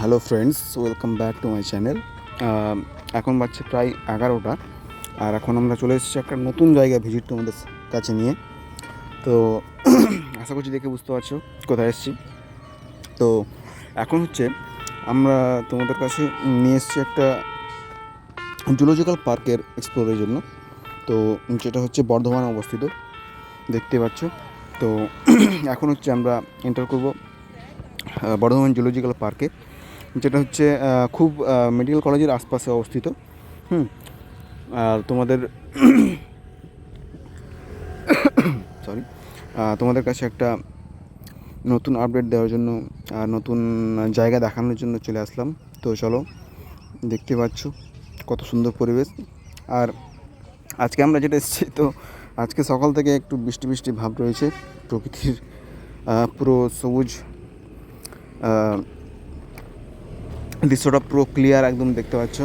Hello friends, welcome back to my channel. এখন বাজছে প্রায় 11টা, আর এখন আমরা চলে এসেছি একটা নতুন জায়গা ভিজিট তোমাদের কাছে নিয়ে। তো আশা করছি দেখে বুঝতে পারছো কোথায় এসেছি। তো এখন হচ্ছে আমরা তোমাদের কাছে নিয়ে এসেছি একটা জুলজিক্যাল পার্কের এক্সপ্লোরের জন্য। তো যেটা হচ্ছে বর্ধমানে অবস্থিত, দেখতে পাচ্ছ। তো এখন হচ্ছে আমরা এন্টার করব বর্ধমান জুলজিক্যাল পার্কে, যেটা হচ্ছে খুব মেডিকেল কলেজের আশপাশে অবস্থিত। আর তোমাদের সরি তোমাদের কাছে একটা নতুন আপডেট দেওয়ার জন্য আর নতুন জায়গা দেখানোর জন্য চলে আসলাম। তো চলো, দেখতে পাচ্ছ কত সুন্দর পরিবেশ। আর আজকে আমরা যেটা এসেছি, তো আজকে সকাল থেকে একটু বৃষ্টি বৃষ্টি ভাব রয়েছে। প্রকৃতির পুরো সবুজ দৃশ্যটা পুরো ক্লিয়ার একদম দেখতে পাচ্ছ।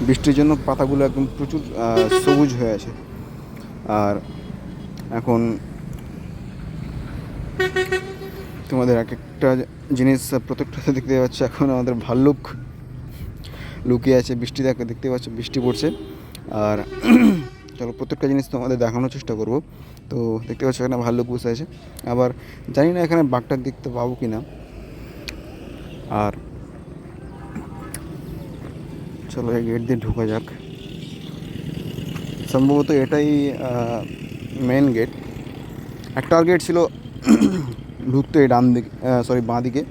বৃষ্টির জন্য পাতাগুলো একদম প্রচুর সবুজ হয়ে আছে। আর এখন তোমাদের এক একটা জিনিস প্রত্যেকটাতে দেখতে পাচ্ছ, এখন আমাদের ভাল্লুক লুকিয়ে আছে। বৃষ্টি দেখতে পাচ্ছ, বৃষ্টি পড়ছে। আর চলো প্রত্যেকটা জিনিস তোমাদের দেখানোর চেষ্টা করব। তো দেখতে পাচ্ছ এখানে ভাল্লুক বসে আছে। আবার জানি না এখানে বাঘটাক দেখতে পাবো কি না। আর চলো এই গেট দিয়ে ঢোকা যাক। সম্ভবত এটাই মেন গেট। একটা আর গেট ছিল ঢুকতে ডান দিকে, বাঁ দিকে।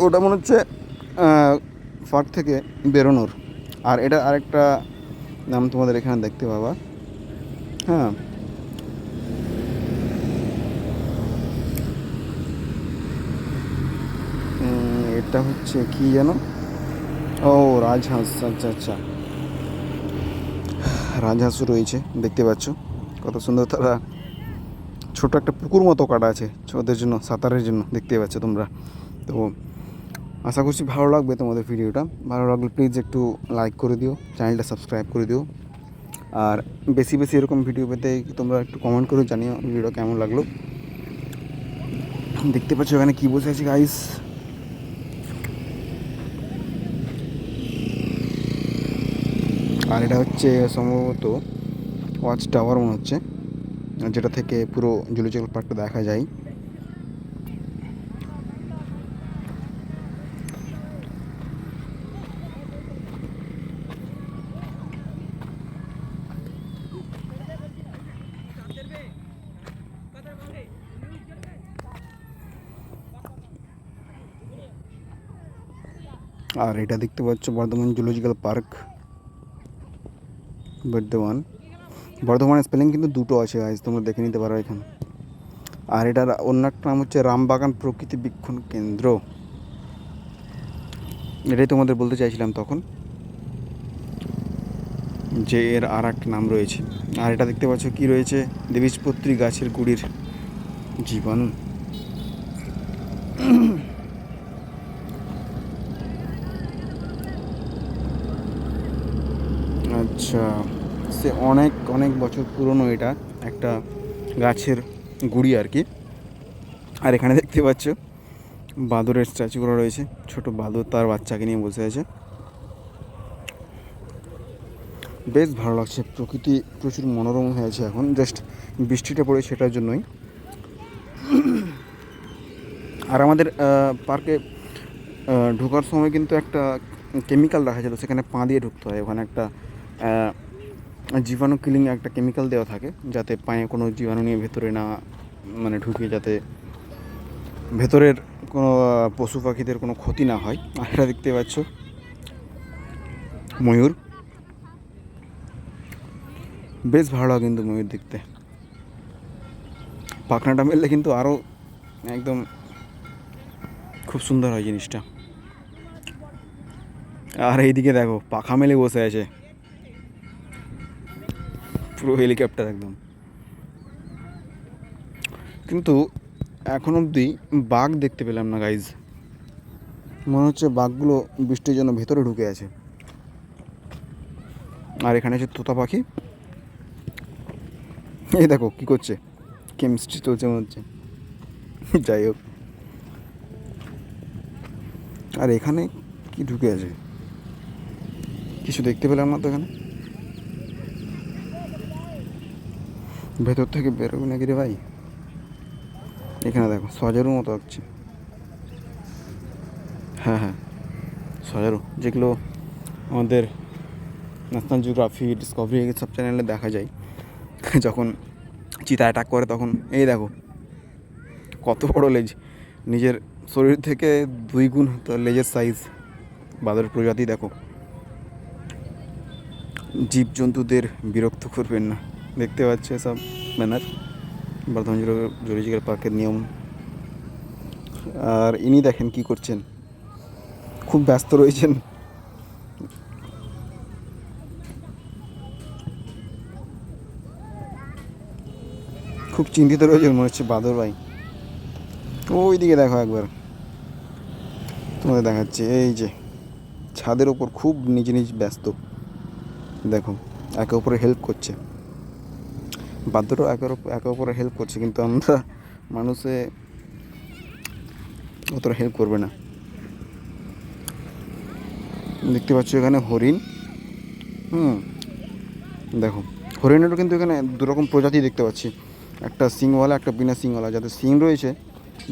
ওটা মনে হচ্ছে পার্ক থেকে বেরোনোর। আর এটা আরেকটা নাম তোমাদের এখানে দেখতে পাবা। হ্যাঁ, এটা হচ্ছে কি যেন, ও রাজহাঁস। আচ্ছা আচ্ছা, রাজহাঁসও রয়েছে, দেখতে পাচ্ছ কত সুন্দর। তারা ছোট একটা পুকুর মতো কাটা আছে ওদের জন্য, সাঁতারের জন্য, দেখতে পাচ্ছ তোমরা। তো আশা করছি ভালো লাগবে তোমাদের ভিডিওটা। ভালো লাগলে প্লিজ একটু লাইক করে দিও, চ্যানেলটা সাবস্ক্রাইব করে দিও। আর বেশি বেশি এরকম ভিডিও পেতে তোমরা একটু কমেন্ট করে জানিও ভিডিওটা কেমন লাগলো। দেখতে পাচ্ছ এখানে কী বসে আছে গাইস। আর এটা হচ্ছে সম্ভবত ওয়াচ টাওয়ার মনে হচ্ছে, যেটা থেকে পুরো জুলজিক্যাল পার্কটা দেখা যায়। আর এটা দেখতে পাচ্ছ বর্ধমান জুলজিক্যাল পার্ক, বর্ধমানের স্পেলিং কিন্তু দুটো আছে গাইজ, তোমরা দেখে নিতে পারো এখানে। আর এটার অন্য একটা নাম হচ্ছে রামবাগান প্রকৃতি বীক্ষণ কেন্দ্র। এটাই তোমাদের বলতে চাইছিলাম তখন, যে এর আর একটা নাম রয়েছে। আর এটা দেখতে পাচ্ছ কি রয়েছে, দ্বিবীজপত্রী গাছের গুড়ির জীবাণু। আচ্ছা, সে অনেক অনেক বছর পুরনো এটা একটা গাছের গুড়ি আর কি। আর এখানে দেখতে পাচ্ছ বাঁদরের স্ট্যাচু করা রয়েছে, ছোট বাঁদর তার বাচ্চাকে নিয়ে বসে আছে। বেশ ভালো লাগছে, প্রকৃতি প্রচুর মনোরম হয়েছে এখন, জাস্ট বৃষ্টিটা পড়ে সেটার জন্যই। আর আমাদের পার্কে ঢোকার সময় কিন্তু একটা কেমিক্যাল রাখা ছিল, সেখানে পা দিয়ে ঢুকতে হয়। ওখানে একটা জীবাণু কিলিং একটা কেমিক্যাল দেওয়া থাকে, যাতে পায়ে কোনো জীবাণু নিয়ে ভেতরে না ঢুকে, যাতে ভেতরের কোনো পশু পাখিদের কোনো ক্ষতি না হয়। আর এটা দেখতে পাচ্ছ ময়ূর, বেশ ভালো লাগে কিন্তু ময়ূর দেখতে। পাখনাটা মেললে কিন্তু আরও একদম খুব সুন্দর হয় জিনিসটা। আর এইদিকে দেখো পাখা মেলে বসে আছে, পুরো হেলিকপ্টার একদম। কিন্তু এখন অবধি বাঘ দেখতে পেলাম না গাইজ। মনে হচ্ছে বাঘগুলো বৃষ্টির জন্য ভেতরে ঢুকে আছে। আর এখানে হচ্ছে তোতা পাখি, এই দেখো কী করছে, কেমিস্ট্রি চলছে মনে হচ্ছে। যাই হোক, আর এখানে কি ঢুকে আছে, কিছু দেখতে পেলাম না তো এখানে। ভেতর থেকে বেরোবে নাকি রে ভাই? এখানে দেখো সজারু মতো হচ্ছে। হ্যাঁ হ্যাঁ, সজারু, যেগুলো আমাদের ন্যাশনাল জিওগ্রাফি, ডিসকভারি সব চ্যানেলে দেখা যায় যখন চিতা অ্যাটাক করে তখন। এই দেখো কত বড় লেজ, নিজের শরীর থেকে 2 গুণ তো লেজের সাইজ। বাঁদরের প্রজাতি দেখো। জীবজন্তুদের বিরক্ত করবেন না, দেখতে পাচ্ছে সব ব্যানার বর্ধমান জুলজিক্যাল পার্কের নিয়ম। আর ইনি দেখেন কি করছেন, খুব ব্যস্ত রয়েছেন। খুব চিন্তিত রয়েছেন মনে হচ্ছে বাদর ভাই। ওই দিকে দেখো একবার, তোমাদের দেখাচ্ছে। এই যে ছাদের ওপর খুব নিজ নিজ ব্যস্ত, দেখো একে অপরে হেল্প করছে। বাদরও একে অপরে হেল্প করছে, কিন্তু আমরা মানুষে অতটা হেল্প করবে না। দেখতে পাচ্ছ এখানে হরিণ। দেখো হরিণেরও কিন্তু এখানে 2 রকম প্রজাতি দেখতে পাচ্ছি, একটা সিংওয়ালা, একটা বিনা সিংওয়ালা। যাতে সিং রয়েছে,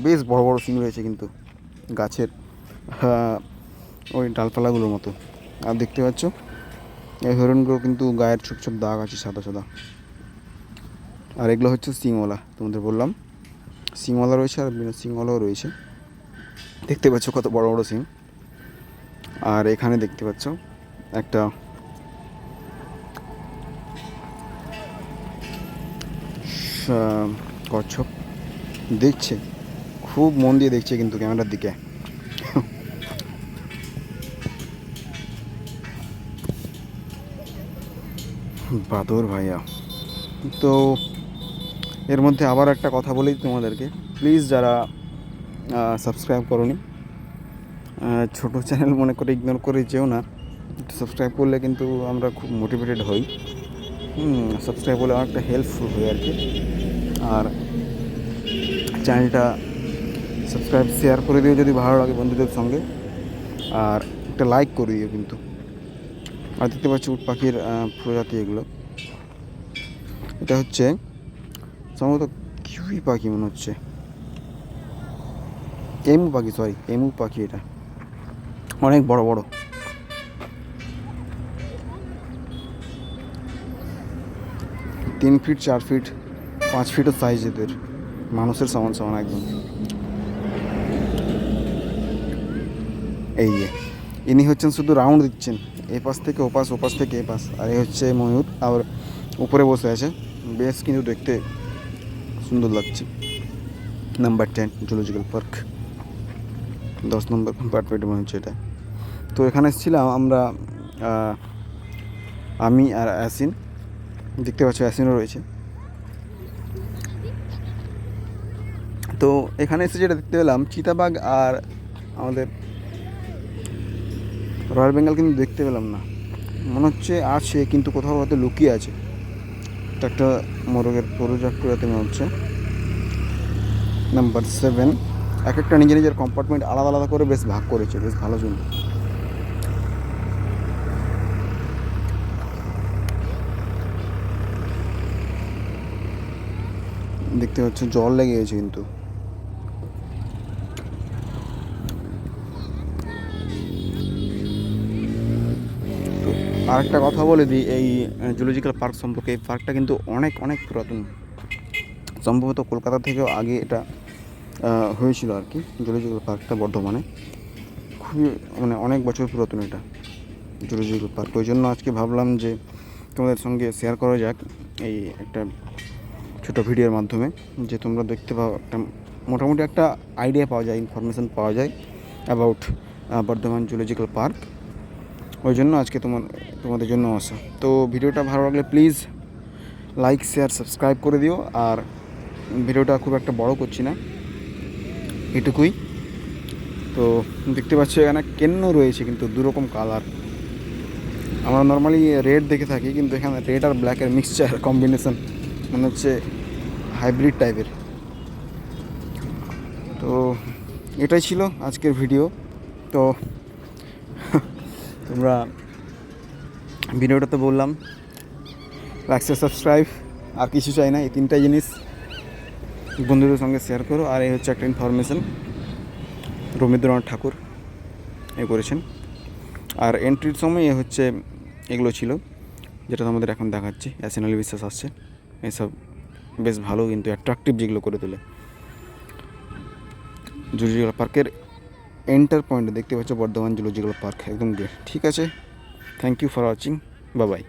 বেশ বড় বড় সিং রয়েছে কিন্তু গাছের ওই ডালপালাগুলোর মতো। আর দেখতে পাচ্ছ এই হরিণগুলো কিন্তু গায়ের ছোপ ছোপ দাগ আছে সাদা সাদা। আর এগুলো হচ্ছে সিংওয়ালা, তোমাদের বললাম সিংওয়ালা রয়েছে আর বিনা সিংওয়ালাও রয়েছে। দেখতে পাচ্ছ কত বড় বড় সিং। আর এখানে দেখতে পাচ্ছ একটা কচ্ছপ দেখছে, খুব মন দিয়ে দেখছে কিন্তু ক্যামেরার দিকে। বাদর ভাইয়া। তো এর মধ্যে আবার একটা কথা বলি তোমাদেরকে, প্লিজ যারা সাবস্ক্রাইব করোনি, ছোটো চ্যানেল মনে করে ইগনোর করে যেও না। সাবস্ক্রাইব করলে কিন্তু আমরা খুব মোটিভেটেড হই। সাবস্ক্রাইব করলে অনেকটা হেল্পফুল হয় আর কি। আর চ্যানেলটা সাবস্ক্রাইব শেয়ার করে দিও যদি ভালো লাগে বন্ধুদের সঙ্গে, আর একটা লাইক করে দিও কিন্তু। আর দেখতে পাচ্ছি উট পাখির প্রজাতি এগুলো। এটা হচ্ছে সম্ভবত কিউই পাখি মনে হচ্ছে, এমু পাখি, সরি এমু পাখি। এটা অনেক বড় বড়। 3 ফিট 4 ফিট 5 ফিটের সাইজ এদের, মানুষের সমান সমান একদম। এই যে ইনি হচ্ছেন শুধু রাউন্ড দিচ্ছেন, এ পাশ থেকে ওপাশ, ওপাশ থেকে এ পাশ। আর এই হচ্ছে ময়ূর, আবার উপরে বসে আছে। বেশ কিন্তু দেখতে সুন্দর লাগছে। নাম্বার 10 জুলজিক্যাল পার্ক, 10 নম্বর কম্পার্টমেন্ট মনে হচ্ছে এটা। তো এখানে এসেছিলাম আমরা, আমি আর অ্যাসিন। দেখতে পাচ্ছ অ্যাসিনও রয়েছে। তো এখানে এসে যেটা দেখতে পেলাম, চিতাবাঘ আর আমাদের রয়্যাল বেঙ্গল কিন্তু দেখতে পেলাম না। মনে হচ্ছে আছে কিন্তু কোথাও হয়তো লুকিয়ে আছে। এটা একটা মোরগের প্রজাতি মনে হচ্ছে। নাম্বার 7, এক একটা নিজের নিজের কম্পার্টমেন্ট আলাদা আলাদা করে বেশ ভাগ করেছে, বেশ ভালো জন্য। দেখতে পাচ্ছ জল লেগে গেছে কিন্তু। আর একটা কথা বলে দিই এই জুলজিক্যাল পার্ক সম্পর্কে। এই পার্কটা কিন্তু অনেক অনেক পুরাতন, সম্ভবত কলকাতা থেকেও আগে এটা হয়েছিল আর কি। জুলজিক্যাল পার্কটা বর্ধমানে খুবই মানে অনেক বছর পুরাতন এটা জুলজিক্যাল পার্ক। ওই জন্য আজকে ভাবলাম যে তোমাদের সঙ্গে শেয়ার করা যাক এই একটা ছোটো ভিডিওর মাধ্যমে, যে তোমরা দেখতে পাও একটা মোটামুটি একটা আইডিয়া পাওয়া যায়, ইনফরমেশান পাওয়া যায় অ্যাবাউট বর্ধমান জুলজিক্যাল পার্ক। ওই জন্য আজকে তোমাদের জন্য আসা। তো ভিডিওটা ভালো লাগলে প্লিজ লাইক শেয়ার সাবস্ক্রাইব করে দিও। আর ভিডিওটা খুব একটা বড় করছি না, এটুকুই। তো দেখতে পাচ্ছ এখানে কেন্ন রয়েছে কিন্তু 2 রকম কালার। আমরা নর্মালি রেড দেখে থাকি, কিন্তু এখানে রেড আর ব্ল্যাকের মিক্সচার কম্বিনেশন, মনে হচ্ছে হাইব্রিড টাইপের। তো এটাই ছিল আজকের ভিডিও। তো তোমরা ভিডিওটা তো বললাম, লাইক সাবস্ক্রাইব, আর কিছু চাই না, এই তিনটাই জিনিস বন্ধুদের সঙ্গে শেয়ার করো। আর এই হচ্ছে একটা ইনফরমেশন, রবীন্দ্রনাথ ঠাকুর এ করেছেন। আর এন্ট্রির সময় এ হচ্ছে এগুলো ছিল, যেটা তোমাদের এখন দেখাচ্ছি। অ্যাসেনাল বিশ্বাস আসছে, এসব বেশ ভালো, কিন্তু অ্যাট্রাকটিভ যেগুলো করে তোলে। জুলজিক্যাল পার্কের এন্টার পয়েন্টে দেখতে পাচ্ছ বর্ধমান জুলজিক্যাল পার্ক, একদম গ্রেট। ঠিক আছে, thank you for watching, bye by.